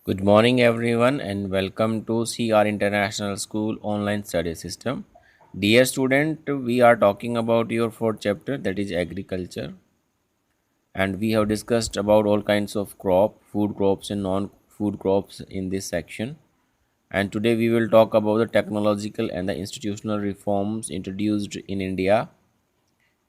Good morning, everyone, and welcome to CR International School online study system. Dear student, we are talking about your fourth chapter, that is agriculture, and we have discussed about all kinds of food crops and non-food crops in this section. And today we will talk about the technological and the institutional reforms introduced in India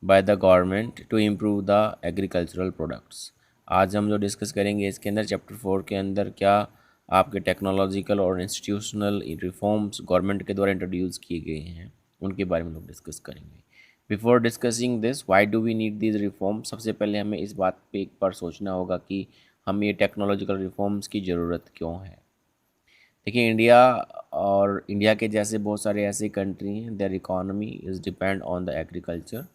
by the government to improve the agricultural products. आज हम जो discuss करेंगे इसके अंदर chapter 4 के अंदर क्या आपके टेक्नोलॉजिकल और इंस्टीट्यूशनल रिफॉर्म्स गवर्नमेंट के द्वारा इंट्रोड्यूस किए गए हैं उनके बारे में लोग डिस्कस करेंगे। Before discussing this why do we need these reform, सबसे पहले हमें इस बात पे एक बार सोचना होगा कि हमें ये टेक्नोलॉजिकल रिफॉर्म्स की ज़रूरत क्यों है। देखिए, इंडिया के जैसे बहुत सारे ऐसे कंट्री हैं, there economy is depend on the agriculture.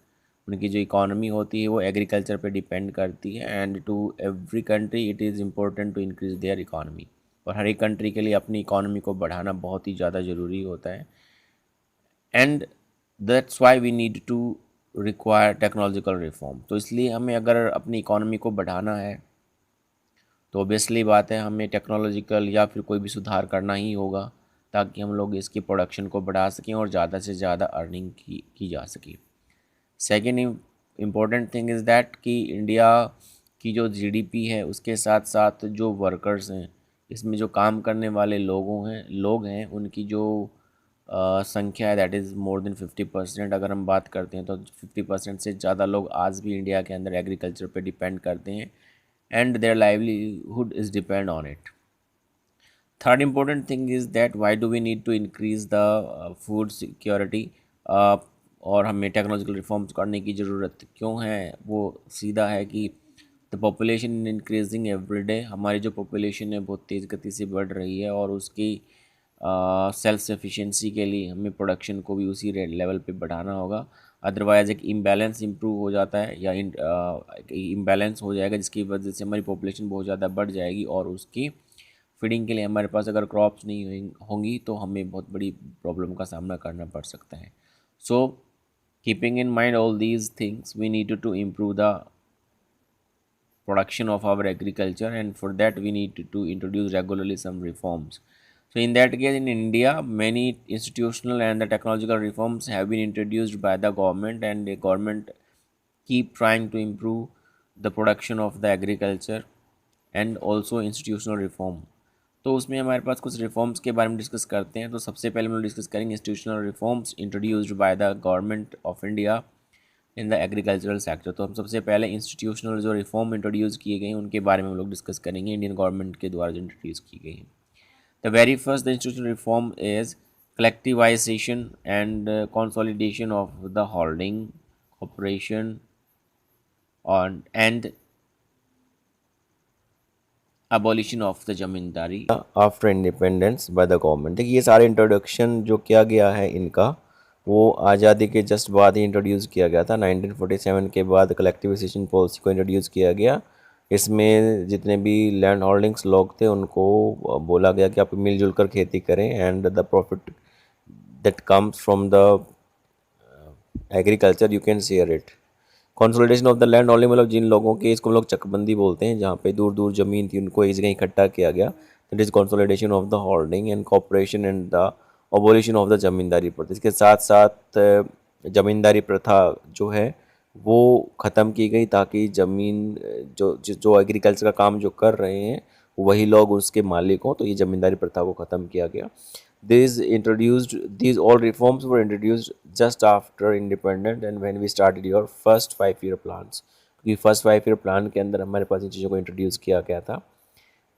उनकी जो इकोनॉमी होती है वो एग्रीकल्चर पे डिपेंड करती है, and to every country it is important to increase their economy. और हर एक कंट्री के लिए अपनी इकोनॉमी को बढ़ाना बहुत ही ज़्यादा ज़रूरी होता है, and that's why we need to require technological reform. तो इसलिए हमें अगर अपनी इकोनॉमी को बढ़ाना है तो ऑब्वियसली बात है हमें टेक्नोलॉजिकल या फिर कोई भी सुधार करना ही होगा, ताकि हम लोग इसकी प्रोडक्शन को बढ़ा सकें और ज़्यादा से ज़्यादा अर्निंग की जा सके। Second important thing is that कि इंडिया की जो जीडीपी है उसके साथ साथ जो वर्कर्स हैं, इसमें जो काम करने वाले लोग हैं उनकी जो संख्या है दैट इज़ मोर देन 50%। अगर हम बात करते हैं तो 50% से ज़्यादा लोग आज भी इंडिया के अंदर एग्रीकल्चर पे डिपेंड करते हैं, and their livelihood is depend on it. Third important thing is that why do we need to increase the food security, और हमें टेक्नोलॉजिकल रिफॉर्म्स करने की ज़रूरत क्यों है। वो सीधा है कि the population increasing every day, हमारी जो पॉपुलेशन है बहुत तेज़ गति से बढ़ रही है और उसकी सेल्फ सफिशिएंसी के लिए हमें प्रोडक्शन को भी उसी लेवल पे बढ़ाना होगा। अदरवाइज़ एक इम्बैलेंस इम्प्रूव हो जाता है या इम्बैलेंस हो जाएगा, जिसकी वजह से हमारी पॉपुलेशन बहुत ज़्यादा बढ़ जाएगी और उसकी फीडिंग के लिए हमारे पास अगर क्रॉप्स नहीं होंगी तो हमें बहुत बड़ी प्रॉब्लम का सामना करना पड़ सकता है। So keeping in mind all these things we need to improve the production of our agriculture, and for that we need to introduce regularly some reforms. So in that case, in India many institutional and the technological reforms have been introduced by the government, and the government keep trying to improve the production of the agriculture and also institutional reform. तो उसमें हमारे पास कुछ reforms के बारे में discuss करते हैं। तो सबसे पहले हम लोग डिस्कस करेंगे institutional reforms introduced by the government of India in the agricultural sector. तो हम सबसे पहले इंस्टीट्यूशनल जो रिफॉर्म इंट्रोड्यूस किए गए हैं उनके बारे में हम लोग डिस्कस करेंगे, इंडियन गवर्नमेंट के द्वारा जो इंट्रोड्यूस की गई हैं। The very first the institutional reform is collectivisation and consolidation of the holding cooperation on and abolition of the zamindari after independence by the government. देखिए, ये सारे इंट्रोडक्शन जो किया गया है इनका वो आज़ादी के जस्ट बाद ही इंट्रोड्यूस किया गया था। 1947 के बाद कलेक्टिवाइजेशन पॉलिसी को इंट्रोड्यूस किया गया। इसमें जितने भी लैंड होल्डिंग्स लोग थे उनको बोला गया कि आप मिलजुल कर खेती करें, and the profit that comes from the agriculture you can share it. Consolidation of the land holding मतलब जिन लोगों के, इसको हम लोग चकबंदी बोलते हैं, जहाँ पे दूर दूर ज़मीन थी उनको एक जगह इकट्ठा किया गया। That is consolidation of the holding and cooperation and the abolition of the zamindari प्रथा। इसके साथ साथ जमींदारी प्रथा जो है वो ख़त्म की गई, ताकि ज़मीन जो एग्रीकल्चर का काम जो कर रहे हैं वही लोग उसके मालिक हों। तो ये ज़मींदारी प्रथा को ख़त्म किया गया। These all reforms were introduced just after independence and when we started your first 5 year plans, क्योंकि फर्स्ट 5 year प्लान के अंदर हमारे पास इन चीज़ों को इंट्रोड्यूस किया गया था।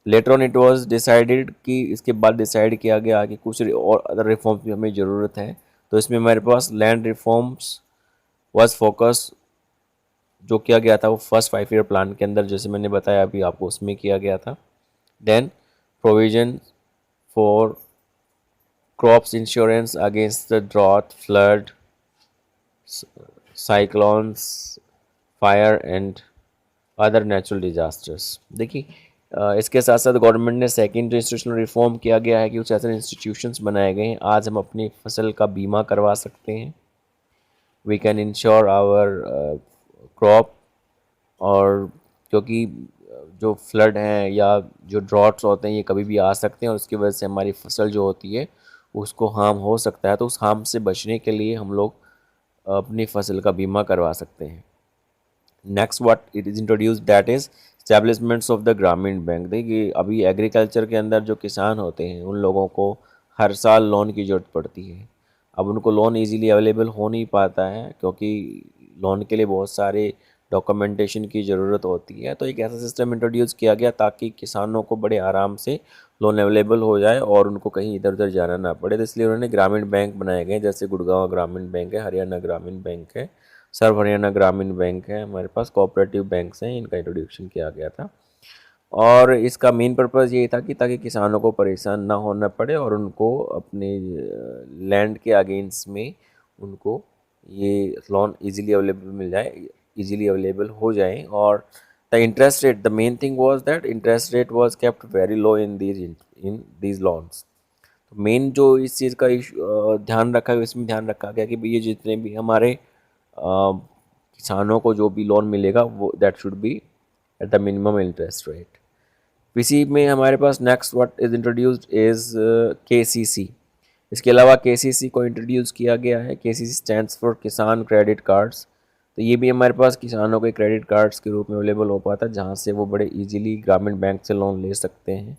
Later on it was decided कि इसके बाद डिसाइड किया गया कि कुछ और अदर रिफॉर्म्स भी हमें ज़रूरत है। तो इसमें हमारे पास लैंड रिफॉर्म्स वाज फोकस जो किया गया था वो फर्स्ट 5 year प्लान के अंदर, जैसे मैंने बताया अभी आपको, उसमें किया गया था। Then provision for crops insurance against the drought, flood, cyclones, fire and other natural disasters. देखिए, इसके साथ साथ गवर्नमेंट ने सेकेंड जो इंस्टीट्यूशनल रिफॉर्म किया गया है कि कुछ ऐसे इंस्टीट्यूशंस बनाए गए हैं, आज हम अपनी फसल का बीमा करवा सकते हैं। We can insure our crop, और क्योंकि जो फ्लड हैं या जो ड्रॉट्स होते हैं ये कभी भी आ सकते हैं और उसकी वजह से हमारी फसल जो होती है उसको हार्म हो सकता है। तो उस हार्म से बचने के लिए हम लोग अपनी फसल का बीमा करवा सकते हैं। Next what it is introduce that is establishments of the ग्रामीण बैंक। देखिए अभी एग्रीकल्चर के अंदर जो किसान होते हैं उन लोगों को हर साल लोन की ज़रूरत पड़ती है। अब उनको लोन इजीली अवेलेबल हो नहीं पाता है क्योंकि लोन के लिए बहुत सारे डॉक्यूमेंटेशन की ज़रूरत होती है। तो एक ऐसा सिस्टम इंट्रोड्यूस किया गया ताकि किसानों को बड़े आराम से लोन अवेलेबल हो जाए और उनको कहीं इधर उधर जाना ना पड़े। तो इसलिए उन्होंने ग्रामीण बैंक बनाए गए, जैसे गुड़गांव ग्रामीण बैंक है, हरियाणा ग्रामीण बैंक है, सर्व हरियाणा ग्रामीण बैंक है, हमारे पास कोऑपरेटिव बैंक्स हैं, इनका इंट्रोडक्शन किया गया था। और इसका मेन पर्पज़ ये था कि ताकि किसानों को परेशान ना होना पड़े और उनको अपने लैंड के अगेंस्ट में उनको ये लोन इजीली अवेलेबल मिल जाए, इजीली अवेलेबल हो जाए। और the interest rate, the main thing was that interest rate was kept very low in these loans. तो मेन जो इस चीज़ का ध्यान रखा गया, इसमें ध्यान रखा गया कि भैया जितने भी हमारे किसानों को जो भी लोन मिलेगा वो that should be at the minimum interest rate. इसी में हमारे पास next what is introduced is KCC. इसके अलावा केसीसी को इंट्रोड्यूस किया गया है। KCC stands for Kisan credit cards. तो ये भी हमारे पास किसानों के क्रेडिट कार्ड्स के रूप में अवेलेबल हो पाता है जहाँ से वो बड़े इजीली ग्रामीण बैंक से लोन ले सकते हैं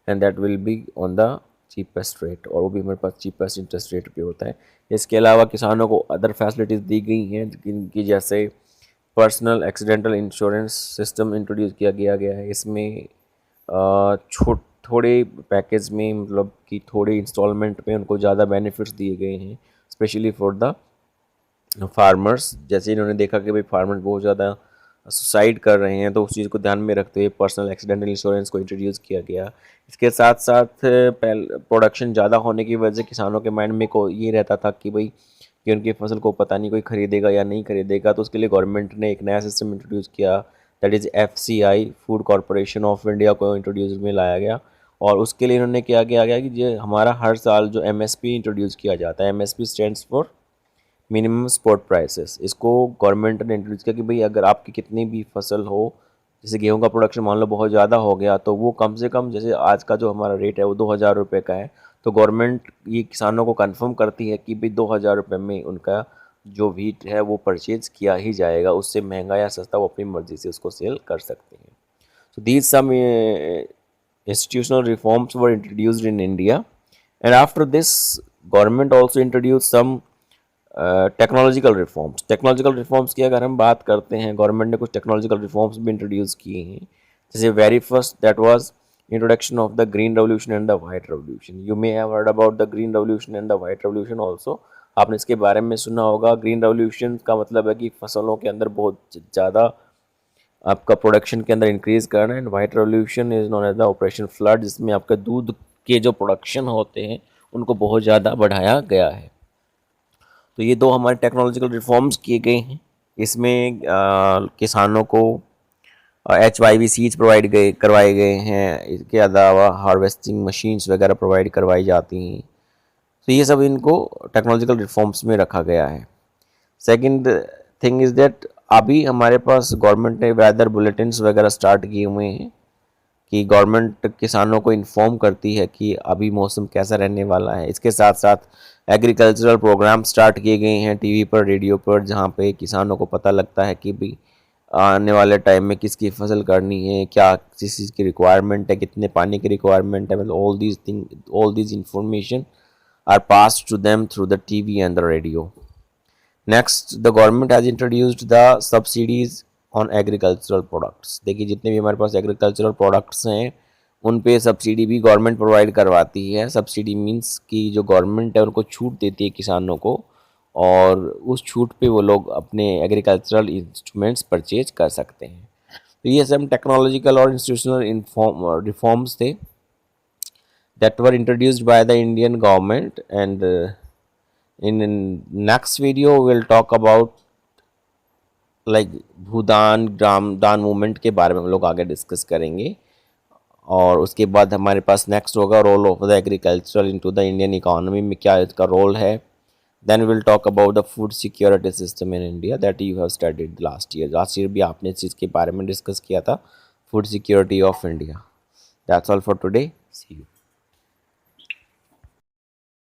and that will be on the cheapest rate, और वो भी हमारे पास चीपेस्ट इंटरेस्ट रेट पे होता है। इसके अलावा किसानों को अदर फैसिलिटीज़ दी गई हैं जिनकी जैसे personal accidental insurance system introduce किया गया है। इसमें थोड़े पैकेज में, मतलब कि थोड़े इंस्टॉलमेंट में उनको ज़्यादा बेनिफिट्स दिए गए हैं स्पेशली फॉर द फार्मर्स। जैसे इन्होंने देखा कि भाई फार्मर्स बहुत ज़्यादा सुसाइड कर रहे हैं तो उस चीज़ को ध्यान में रखते हुए पर्सनल एक्सीडेंटल इंश्योरेंस को इंट्रोड्यूस किया गया। इसके साथ साथ प्रोडक्शन ज़्यादा होने की वजह से किसानों के माइंड में को ये रहता था कि भाई कि उनकी फसल को पता नहीं कोई खरीदेगा या नहीं खरीदेगा, तो उसके लिए गवर्नमेंट ने एक नया सिस्टम इंट्रोड्यूस किया, that is FCI, food corporation of India को इंट्रोड्यूस में लाया गया। और उसके लिए इन्होंने क्या किया गया कि ये हमारा हर साल जो MSP इंट्रोड्यूस किया जाता है, MSP stands for minimum support prices. इसको गवर्नमेंट ने इंट्रोड्यूस किया कि भाई अगर आपकी कितनी भी फसल हो, जैसे गेहूं का प्रोडक्शन मान लो बहुत ज़्यादा हो गया, तो वो कम से कम, जैसे आज का जो हमारा रेट है वो 2,000 रुपये का है, तो गवर्नमेंट ये किसानों को कंफर्म करती है कि भाई 2,000 रुपये में उनका जो व्हीट है वो परचेज किया ही जाएगा, उससे महंगा या सस्ता वो अपनी मर्जी से उसको सेल कर सकते हैं। So these some institutional reforms were introduced in India, and after this, government also introduced some technological reforms. Technological reforms की अगर हम बात करते हैं, गवर्नमेंट ने कुछ टेक्नोलॉजिकल रिफॉर्म्स भी इंट्रोड्यूस किए हैं। जैसे very first that was introduction of the green revolution and the white revolution. You may have heard about the green revolution and the white revolution also. आपने इसके बारे में सुना होगा। ग्रीन रेवोल्यूशन का मतलब है कि फसलों के अंदर बहुत ज़्यादा आपका प्रोडक्शन के अंदर इंक्रीज करना है। And white revolution is known as the operation flood, जिसमें आपका दूध के जो प्रोडक्शन होते हैं उनको बहुत ज़्यादा बढ़ाया गया है। तो ये दो हमारे टेक्नोलॉजिकल रिफॉर्म्स किए गए हैं। इसमें किसानों को HYV सीड्स करवाए गए हैं। इसके अलावा हार्वेस्टिंग मशीन्स वगैरह प्रोवाइड करवाई जाती हैं। तो ये सब इनको टेक्नोलॉजिकल रिफॉर्म्स में रखा गया है। सेकंड थिंग इज़ दैट अभी हमारे पास गवर्नमेंट ने वेदर बुलेटिन्स वगैरह स्टार्ट किए हुए हैं कि गवर्नमेंट किसानों को इन्फॉर्म करती है कि अभी मौसम कैसा रहने वाला है। इसके साथ साथ एग्रीकल्चरल प्रोग्राम स्टार्ट किए गए हैं टीवी पर, रेडियो पर, जहाँ पे किसानों को पता लगता है कि भाई आने वाले टाइम में किसकी फसल करनी है, क्या किस चीज़ की रिक्वायरमेंट है, कितने पानी की रिक्वायरमेंट है, मतलब all these information are passed to them through the TV and the radio. Next, the government has introduced the subsidies on agricultural products. देखिए जितने भी हमारे पास एग्रीकल्चरल प्रोडक्ट्स हैं उन पे सब्सिडी भी गवर्नमेंट प्रोवाइड करवाती है। सब्सिडी मींस कि जो गवर्नमेंट है उनको छूट देती है किसानों को, और उस छूट पे वो लोग अपने एग्रीकल्चरल इंस्ट्रूमेंट्स परचेज कर सकते हैं। तो ये सब टेक्नोलॉजिकल और इंस्टीट्यूशनल रिफॉर्म्स थे that were introduced by the Indian government, and in next video we'll talk about like Bhoodan Gramdan movement के बारे में हम लोग आगे डिस्कस करेंगे। और उसके बाद हमारे पास नेक्स्ट होगा role of the agricultural into the Indian economy में क्या इसका रोल है। Then will talk about the food security system in India that you have studied last year भी आपने इस चीज़ के बारे में डिस्कस किया था। food security of India. That's all for today. See you.